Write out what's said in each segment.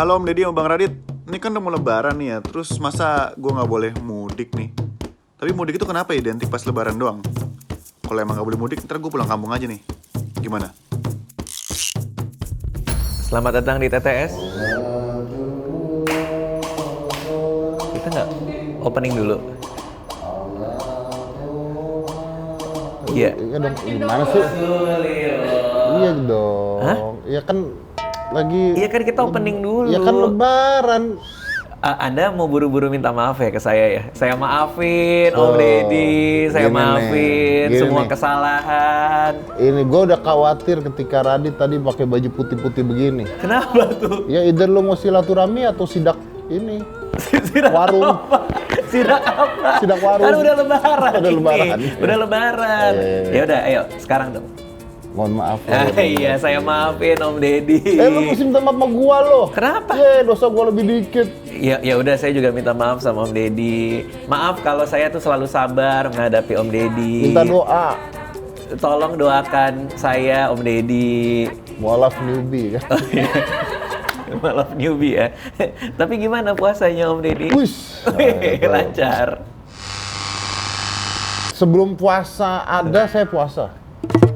Halo Om Deddy, Om Bang Radit. Ini kan udah mau lebaran nih ya, terus masa gue gak boleh mudik nih? Tapi mudik itu kenapa identik pas lebaran doang? Kalau emang gak boleh mudik, ntar gue pulang kampung aja nih. Gimana? Selamat datang di TTS. Kita nggak opening dulu? Iya. Iya dong, gimana sih? Iya dong. Hah? Iya kan lagi. Iya kan kita opening dulu. Iya kan lebaran. Anda mau buru-buru minta maaf ya ke saya ya? Saya maafin Om Deddy, saya gini maafin nih, semua gini. kesalahan. Ini gue udah khawatir ketika Radit tadi pakai baju putih-putih begini. Kenapa tuh? Ya either lu mau silaturahmi atau sidak ini. Sidak Warung. apa? Sidak apa? Sidak warung. Kan udah lebaran. Udah ini. lebaran. Udah lebaran. Ya udah, ayo sekarang dong. Mohon maaf. Iya, saya maafin Om Deddy. Lu mesti minta maaf sama gua loh. Kenapa? Dosa gua lebih dikit. Ya udah, saya juga minta maaf sama Om Deddy. Maaf kalau saya tuh selalu sabar menghadapi Om Deddy. Minta doa. Tolong doakan saya Om Deddy. Mualaf newbie kan. Maaf newbie ya. Tapi gimana puasanya Om Deddy? Wis. Lancar. Sebelum puasa ada, saya puasa.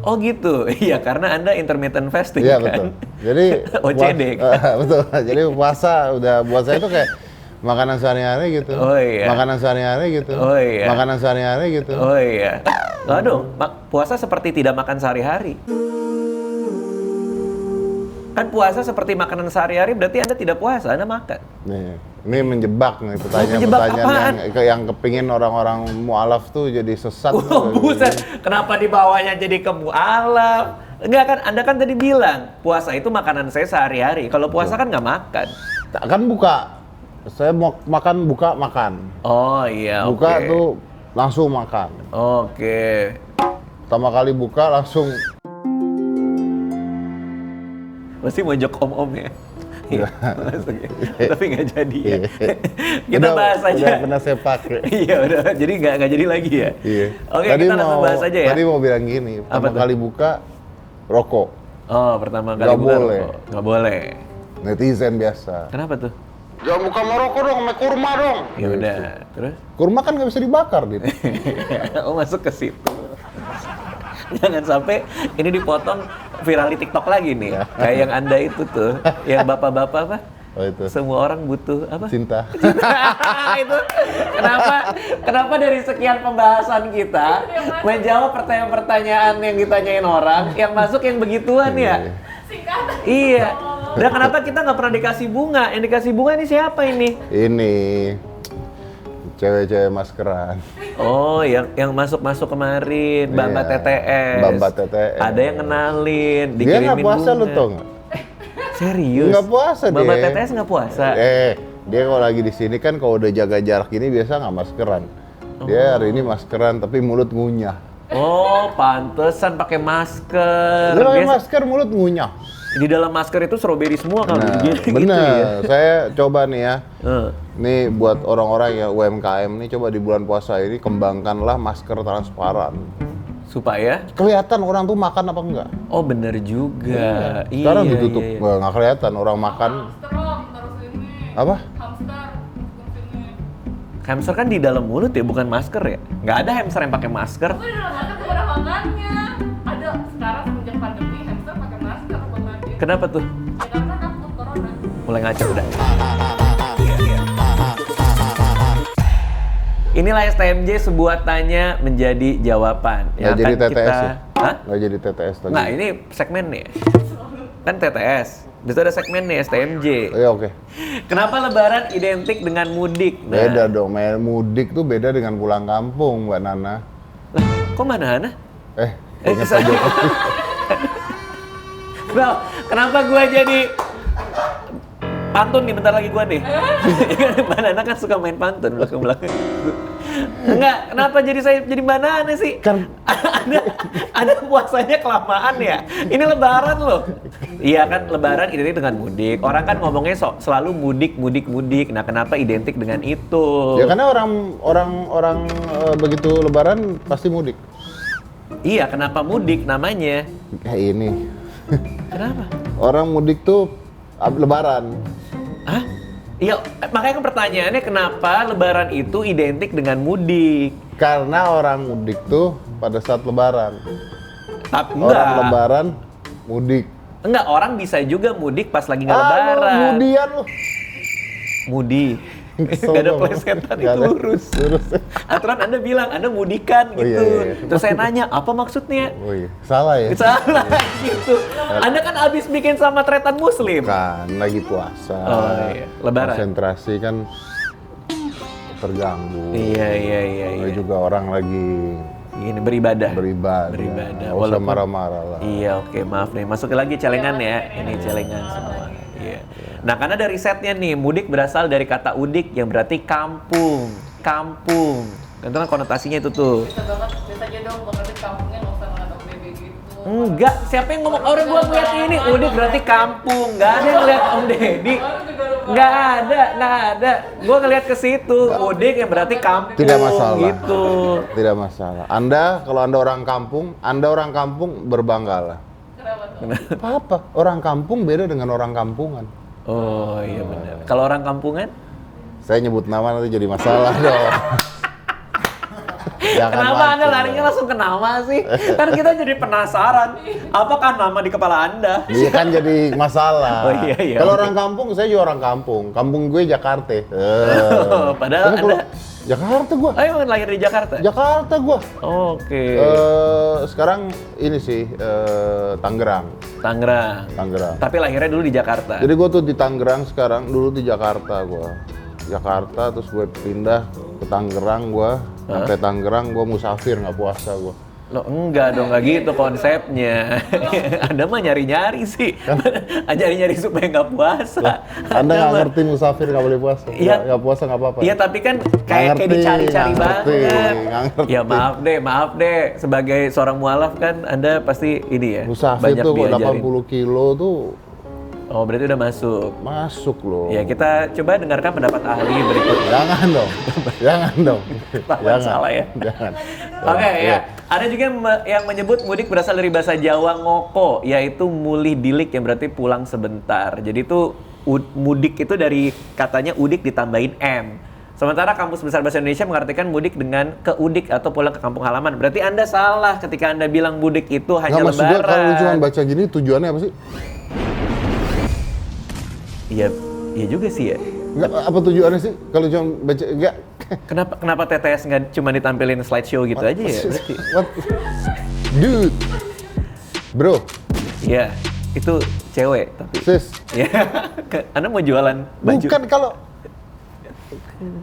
Oh gitu, iya karena Anda intermittent fasting Iya kan? betul. Jadi OCD kan? betul. Jadi puasa udah buat saya itu kayak makanan sehari-hari gitu. Oh iya. Makanan sehari-hari gitu. Oh iya. Makanan sehari-hari gitu. Oh iya. Nggak dong, puasa seperti tidak makan sehari-hari. Kan puasa seperti makanan sehari-hari berarti Anda tidak puasa, Anda makan. Nih, ini menjebak nih menjebak pertanyaan yang kepingin orang-orang mualaf tuh jadi sesat. Oh buset, kenapa dibawanya jadi ke mualaf? Enggak kan, Anda kan tadi bilang puasa itu makanan saya sehari-hari. Kalau puasa kan nggak makan. Kan buka. Saya mau makan buka makan. Oh iya, Buka oke. tuh langsung makan. Oke. Pertama kali buka langsung Pasti mojok om-om ya? Iya, masuk ya. Tapi nggak jadi ya. Iya. Kita bahas aja. Udah pernah saya pakai. Iya udah, jadi nggak jadi lagi ya? Iya. Oke, kita langsung bahas aja ya? Tadi mau bilang gini, pertama tuh? kali buka rokok. Oh, pertama kali Nggak buka boleh. rokok. Nggak boleh. Netizen biasa. Kenapa tuh? Jangan buka sama rokok dong, sama kurma dong. Ya udah, terus? Kurma kan nggak bisa dibakar gitu. Oh masuk ke situ. Jangan sampai ini dipotong viral di TikTok lagi nih. Kayak yang Anda itu tuh, yang bapak-bapak apa? Oh itu. Semua orang butuh apa? Cinta. Itu kenapa dari sekian pembahasan kita menjawab pertanyaan-pertanyaan yang ditanyain orang yang masuk yang begituan ya? Singkatan. Iya. Dan kenapa kita nggak pernah dikasih bunga? Yang dikasih bunga ini siapa ini? Ini cewek-cewek maskeran. Oh, yang masuk kemarin, Mbak Iya, TTS. Mbak TTS. Ada yang kenalin, Dia dikirimin nggak puasa bunga. lu tau nggak? Serius? Nggak puasa dia. Mbak TTS nggak puasa? Dia kalau lagi di sini kan kalau udah jaga jarak gini biasa nggak maskeran. Dia hari ini maskeran tapi mulut ngunyah. Oh, pantesan pakai masker. Dia pakai Biasa- masker mulut ngunyah. Di dalam masker itu strawberry semua kan? Nah, Gitu bener. ya? Saya coba nih ya. Eh. Nih buat orang-orang yang UMKM nih coba di bulan puasa ini kembangkanlah masker transparan. Supaya? Kelihatan orang tuh makan apa enggak. Oh bener juga. Sekarang Iya, ditutup, iya, iya. nggak kelihatan orang makan. Hamster om, taruh sini. Apa? Hamster, taruh sini. Hamster kan di dalam mulut ya, bukan masker ya? Nggak ada hamster yang pakai masker. Itu di dalam masker tuh ada makannya. Ada sekarang semenjak pandemi hamster pakai masker bang Adi. Kenapa tuh? Ya karena takut corona. Mulai ngaco udah. Inilah STMJ, sebuah tanya menjadi jawaban. Nggak jadi TTS ya? Hah? Nggak jadi TTS lagi. Nggak, ini segmen nih. Kan TTS. Di situ ada segmen nih, STMJ. Iya oke. Kenapa lebaran identik dengan mudik? Nah, Beda dong, mudik tuh beda dengan pulang kampung, Mbak Nana. Lah, kok mana Hana? Ingat Pak Jokowi. Bel, kenapa gua jadi pantun nih bentar lagi gua nih? Mbak Nana kan suka main pantun belakang-belakang. Enggak, kenapa saya jadi Mbak Nana sih? Kan Ada puasanya kelamaan ya? Ini lebaran loh. Iya kan, lebaran identik dengan mudik. Orang kan ngomongnya selalu mudik. Nah, kenapa identik dengan itu? ya karena orang begitu lebaran pasti mudik. Iya, kenapa mudik namanya? Kayak ini. Kenapa? Orang mudik tuh lebaran. Hah? Iya, makanya kan pertanyaannya kenapa lebaran itu identik dengan mudik? Karena orang mudik tuh pada saat lebaran. Tapi Orang lebaran mudik. Enggak, orang bisa juga mudik pas lagi nggak Ah, lebaran. kemudian lu. Mudi. Gak ada plesetan, itu lurus. Aturan Anda bilang, Anda mudikan Oh, gitu. iya. Terus saya nanya, apa maksudnya? Oh iya, salah ya? Salah gitu. Anda kan abis bikin sama tretan muslim. Kan lagi puasa. Oh iya, lebaran. Konsentrasi kan terganggu. Iya. Namanya juga orang lagi Ini beribadah. beribadah. Beribadah. Nggak usah marah-marah lah. Iya, oke, maaf nih. Masukin lagi celengan ya. Ini celengan semua. Iya. Nah, karena dari setnya nih, mudik berasal dari kata udik yang berarti kampung. Kampung. Itu kan konotasinya itu tuh. Bisa banget, bisa aja dong banget di kampungnya nggak usah ngeliat BB gitu. Enggak, siapa yang ngomong orang gua ngeliat ini udik berarti kampung. Enggak ada yang ngeliat Om Deddy. Enggak ada. Gua ngeliat ke situ. Udik yang berarti kampung. Tidak masalah. Gitu. Tidak masalah. Kalau Anda orang kampung berbanggalah. Kenapa tuh? Apa? Orang kampung beda dengan orang kampungan. Oh iya benar. Kalau orang kampungan? Saya nyebut nama nanti jadi masalah dong. Jangan Kenapa Anda mancing larinya dong. langsung ke nama sih? Kan kita jadi penasaran. Apakah nama di kepala Anda? Iya kan jadi masalah. Oh, iya. Kalau orang kampung, saya juga orang kampung. Kampung gue Jakarta. Padahal Tapi kalau- Anda... Jakarta gua. Oh, emang lahir di Jakarta? Jakarta gua. Oke. Sekarang ini sih Tangerang. Tangerang. Tapi lahirnya dulu di Jakarta. Jadi gua tuh di Tangerang sekarang, dulu di Jakarta gua. Jakarta terus gue pindah ke Tangerang gua. Sampai Tangerang gua musafir nggak puasa gua. Loh enggak dong, enggak gitu konsepnya. Anda mah nyari-nyari sih. Nyari-nyari supaya nggak puasa. Anda nggak ngerti musafir nggak boleh puasa. Iya. Nggak puasa nggak apa-apa. Iya, tapi kan kayak ngerti, dicari-cari nggak ngerti, banget. nggak ngerti. Ya maaf deh. Sebagai seorang mualaf kan Anda pasti ini ya. Musafir banyak tuh diajarin. 80 kilo tuh Oh, berarti udah masuk. masuk loh. Ya, kita coba dengarkan pendapat ahli berikut. Jangan dong. Jangan dong. Tahuan salah ya. Jangan. Oke, Iya. ya. Ada juga yang menyebut mudik berasal dari bahasa Jawa ngoko, yaitu mulih dilik yang berarti pulang sebentar. Jadi itu mudik itu dari katanya udik ditambahin M. Sementara Kamus Besar Bahasa Indonesia mengartikan mudik dengan keudik atau pulang ke kampung halaman. Berarti Anda salah ketika Anda bilang mudik itu hanya Nggak, maksud gue lebaran. kalau lu cuma baca gini tujuannya apa sih? Iya juga sih ya. Nggak, apa tujuannya sih? Kalau cuma baca, enggak. Kenapa TTS nggak cuma ditampilin slideshow gitu aja ya? Berarti. What? Dude. Bro, Iya, itu cewek tapi. sis. Ya, Anda mau jualan baju? Bukan kalau...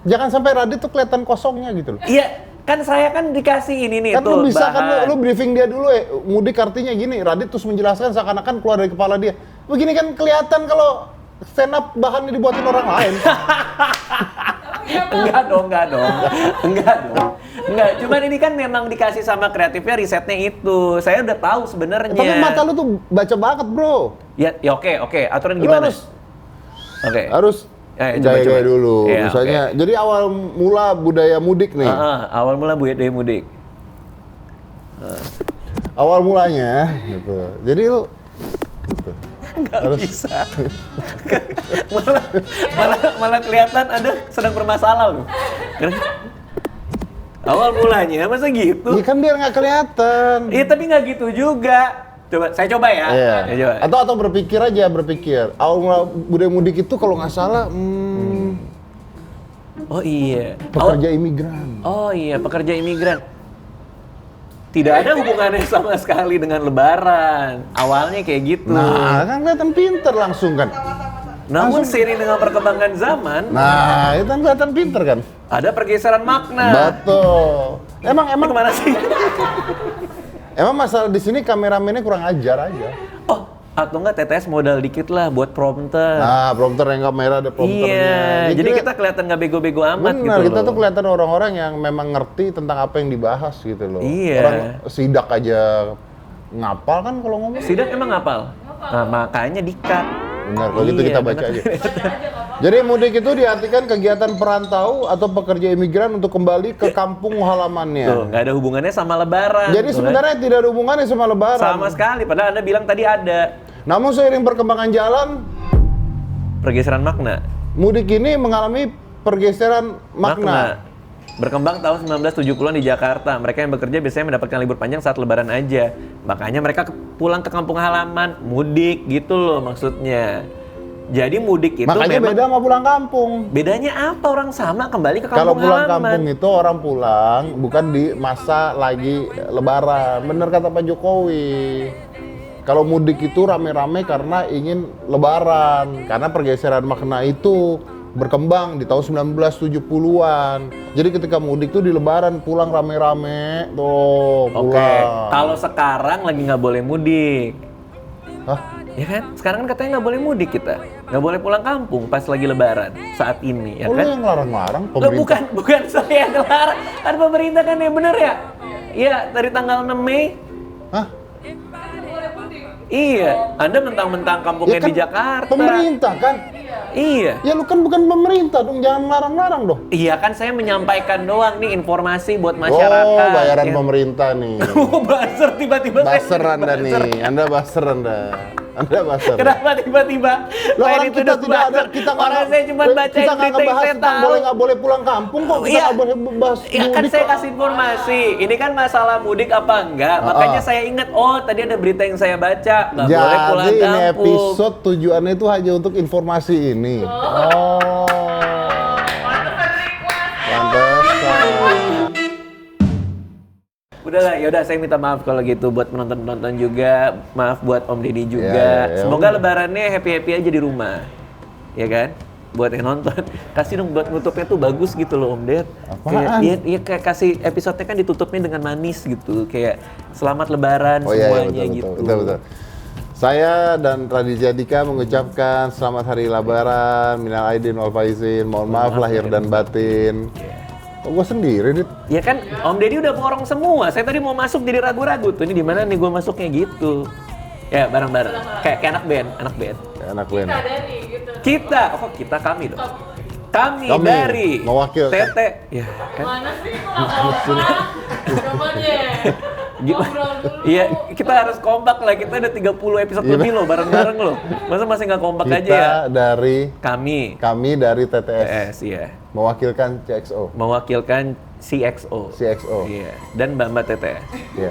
Jangan sampai Radit tuh kelihatan kosongnya gitu loh. Iya, kan saya kan dikasih ini nih Kan tuh lu bisa bahan. kan lu briefing dia dulu ya. Mudik artinya gini, Radit terus menjelaskan seakan-akan keluar dari kepala dia. Begini kan kelihatan kalau stand up bahannya dibuatin orang lain. Enggak dong. Enggak, cuman ini kan memang dikasih sama kreatifnya, risetnya itu. Saya udah tahu sebenarnya. Tapi mata lu tuh baca banget, bro. Ya oke. Aturan Lu gimana? harus Oke. harus Coba. gaya-gaya dulu. Iya, Misalnya, jadi awal mula budaya mudik nih. Awal mula budaya mudik. Awal mulanya gitu. Jadi lu gitu. Nggak bisa. malah kelihatan Anda sedang bermasalah loh. Awal mulanya masa gitu? Iya kan biar nggak kelihatan. Iya, tapi nggak gitu juga. Saya coba ya. Iya. Ya, coba. Atau berpikir. Awal mula budaya mudik itu kalau nggak salah Oh iya. pekerja imigran. Oh iya, pekerja imigran. Tidak ada hubungannya sama sekali dengan lebaran. Awalnya kayak gitu. Nah, kan kelihatan pinter langsung kan. Namun seiring dengan perkembangan zaman, Nah, itu kan kelihatan pinter kan. ada pergeseran makna. Betul. Emang Ini kemana sih? emang masalah di sini kameramennya kurang ajar aja. Oh, atau enggak TTS modal dikit lah buat prompter. Nah, prompter yang kamera ada prompternya. Iya, jadi kita kelihatan nggak bego-bego amat benar, gitu kita loh. tuh kelihatan orang-orang yang memang ngerti tentang apa yang dibahas gitu loh. Iya. Orang sidak aja ngapal kan kalau ngomong. Sidak emang ngapal? Nah, makanya di-cut. Benar, kalau gitu Iya, kita baca aja. Jadi mudik itu diartikan kegiatan perantau atau pekerja imigran untuk kembali ke kampung halamannya. Tuh, nggak ada hubungannya sama lebaran. Jadi tuh kan. sebenarnya tidak ada hubungannya sama lebaran. Sama sekali, padahal Anda bilang tadi ada. Namun seiring perkembangan jalan, Pergeseran makna. Mudik ini mengalami pergeseran makna. Berkembang tahun 1970-an di Jakarta. Mereka yang bekerja biasanya mendapatkan libur panjang saat lebaran aja. Makanya mereka pulang ke kampung halaman, mudik gitu loh maksudnya. Jadi mudik itu Makanya memang beda sama pulang kampung. bedanya apa? Orang sama kembali ke Kalau kampung pulang halaman. kampung itu orang pulang bukan di masa lagi lebaran. Bener kata Pak Jokowi. Kalau mudik itu rame-rame karena ingin lebaran. Karena pergeseran makna itu berkembang di tahun 1970-an. Jadi ketika mudik tuh di lebaran pulang rame-rame tuh Oke, pulang. kalau sekarang lagi nggak boleh mudik. Hah? Ya kan? Sekarang kan katanya nggak boleh mudik kita. Nggak boleh pulang kampung pas lagi lebaran saat ini, ya Oh, lu kan? yang larang-larang Loh, pemerintah. bukan saya yang ngelarang. Kan pemerintah kan ya bener ya? Iya, dari tanggal 6 Mei. Hah? Iya, Anda mentang-mentang kampungnya Ya kan di Jakarta. pemerintah kan? Iya. Ya lu kan bukan pemerintah dong, jangan larang-larang dong. Iya kan saya menyampaikan doang nih informasi buat masyarakat. Oh, bayaran ya. pemerintah nih. Buzzer tiba-tiba saya Baser jadi Anda buzzer. nih, Anda baser Anda. Anda baser. Kenapa tiba-tiba Loh, saya orang kita dituduh tidak ada, buzzer? kita nggak Orang saya cuma bacain kita nggak berita yang ngebahas saya tentang tahu. boleh nggak boleh pulang kampung kok, kita Iya. nggak boleh bahas Ya kan mudik saya kok. kasih informasi. Ini kan masalah mudik apa enggak. Makanya saya ingat, oh tadi ada berita yang saya baca. Nggak boleh pulang Jadi ini kampung. episode tujuannya itu hanya untuk informasi ini. Oh. Pantesan. Udahlah, yaudah saya minta maaf kalau gitu buat penonton-penonton juga. Maaf buat Om Deddy juga. Ya, Semoga lebarannya happy-happy aja di rumah. Ya kan? Buat yang nonton. Kasih dong buat nutupnya tuh bagus gitu loh Om Ded. Apaan? Kayak kasih episode-nya kan ditutupnya dengan manis gitu. Kayak selamat lebaran Oh iya, semuanya betul, gitu. betul. Saya dan Raditya Dika mengucapkan selamat hari lebaran, minal aidin wal faizin, mohon maaf lahir dan batin. Kok gue sendiri, Dit? Ya kan Om Deddy udah borong semua. Saya tadi mau masuk jadi ragu-ragu tuh. Ini di mana nih gue masuknya gitu. Ya bareng-bareng. Kayak anak band. Ya, anak gue. Kita dari gitu. Kita kami dong. Kami Kami, dari mewakilkan. Tete. Ya kan. Mana sih kok Coba deh. Ngobrol dulu. Iya, kita harus kompak lah. Kita ada 30 episode Iya, lebih loh bareng-bareng loh. Masa masih nggak kompak aja ya? Kita dari, Kami dari TTS, PS ya. mewakilkan CXO. Mewakilkan CXO. CXO. Iya, dan Mbak Tete. Ya.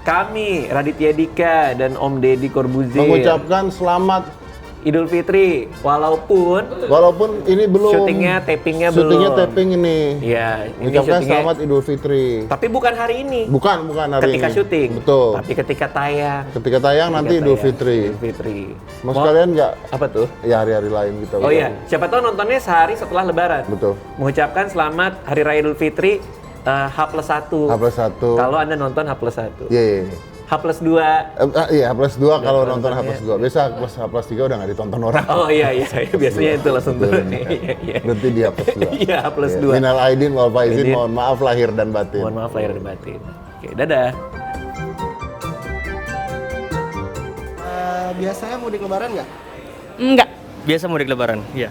Kami Raditya Dika dan Om Deddy Corbuzier Mengucapkan selamat, Idul Fitri, walaupun walaupun ini belum. tapingnya belum. Syutingnya taping ini. Iya, ini Mengucapkan syutingnya. selamat Idul Fitri. Tapi bukan hari ini. Bukan hari Ketika ini. syuting. Betul. Tapi ketika tayang. Ketika tayang nanti Ketika Idul tayang, Fitri. Idul Fitri. Mau sekalian nggak? Apa tuh? Ya hari-hari lain gitu. Oh iya, siapa tahu nontonnya sehari setelah Lebaran. Betul. Mengucapkan selamat Hari Raya Idul Fitri H+1. H+1. Kalau Anda nonton H+1. Iya. H+2. Iya, H+2 kalau kalau nonton nontonnya. H+2. Biasa H+3 udah nggak ditonton orang. Oh iya, biasanya itu langsung turun. Berarti di H+2. Iya, H+2. Minal aidin wal faizin, Aidin. mohon maaf lahir dan batin. Mohon maaf lahir dan batin. Oke, dadah. Biasanya mudik lebaran nggak? Enggak. Biasa mudik lebaran, iya.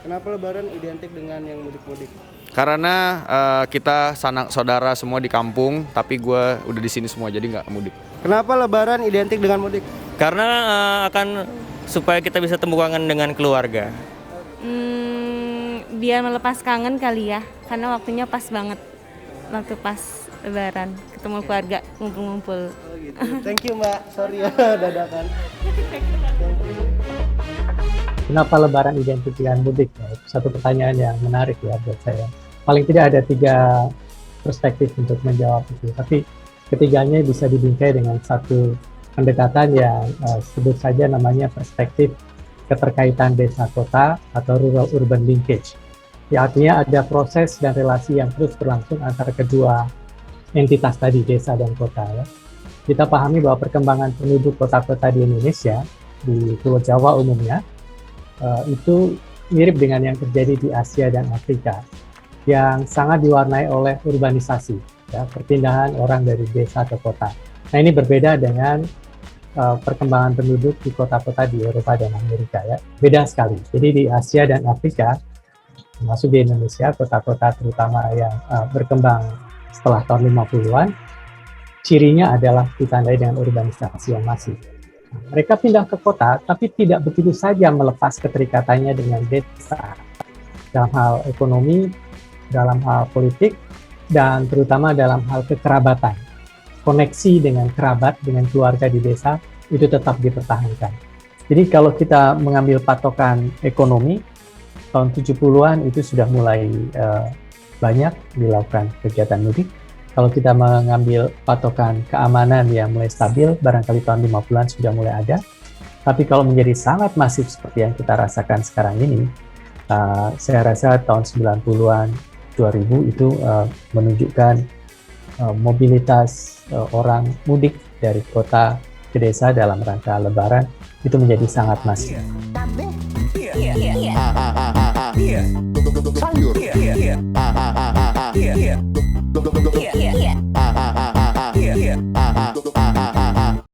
Kenapa lebaran identik dengan yang mudik-mudik? Karena kita sanak saudara semua di kampung, tapi gue udah di sini semua jadi nggak mudik. Kenapa lebaran identik dengan mudik? Karena akan supaya kita bisa temu kangen dengan keluarga. Biar melepas kangen kali ya, karena waktunya pas banget. Waktu pas lebaran, ketemu keluarga, ngumpul-ngumpul. Oh gitu. Thank you Mbak, sorry ya dadakan. Kenapa lebaran identik dengan mudik? Ya, itu satu pertanyaan yang menarik ya buat saya. Paling tidak ada 3 perspektif untuk menjawab itu. Tapi ketiganya bisa dibingkai dengan satu pendekatan yang sebut saja namanya perspektif keterkaitan desa kota atau rural urban linkage. Ya, artinya ada proses dan relasi yang terus berlangsung antara kedua entitas tadi, desa dan kota. Ya. Kita pahami bahwa perkembangan penduduk kota-kota di Indonesia, di Pulau Jawa umumnya, itu mirip dengan yang terjadi di Asia dan Afrika, yang sangat diwarnai oleh urbanisasi, ya, perpindahan orang dari desa ke kota. Nah ini berbeda dengan perkembangan penduduk di kota-kota di Eropa dan Amerika, ya, beda sekali. Jadi di Asia dan Afrika, termasuk di Indonesia, kota-kota terutama yang berkembang setelah tahun 50-an, cirinya adalah ditandai dengan urbanisasi yang masif. Mereka pindah ke kota, tapi tidak begitu saja melepas keterikatannya dengan desa dalam hal ekonomi, dalam hal politik, dan terutama dalam hal kekerabatan. Koneksi dengan kerabat, dengan keluarga di desa, itu tetap dipertahankan. Jadi kalau kita mengambil patokan ekonomi, tahun 70-an itu sudah mulai banyak dilakukan kegiatan mudik. Kalau kita mengambil patokan keamanan yang mulai stabil, barangkali tahun 50-an sudah mulai ada. Tapi kalau menjadi sangat masif seperti yang kita rasakan sekarang ini, saya rasa tahun 90-an, 2000 itu menunjukkan mobilitas orang mudik dari kota ke desa dalam rangka Lebaran itu menjadi sangat masif. Sayur.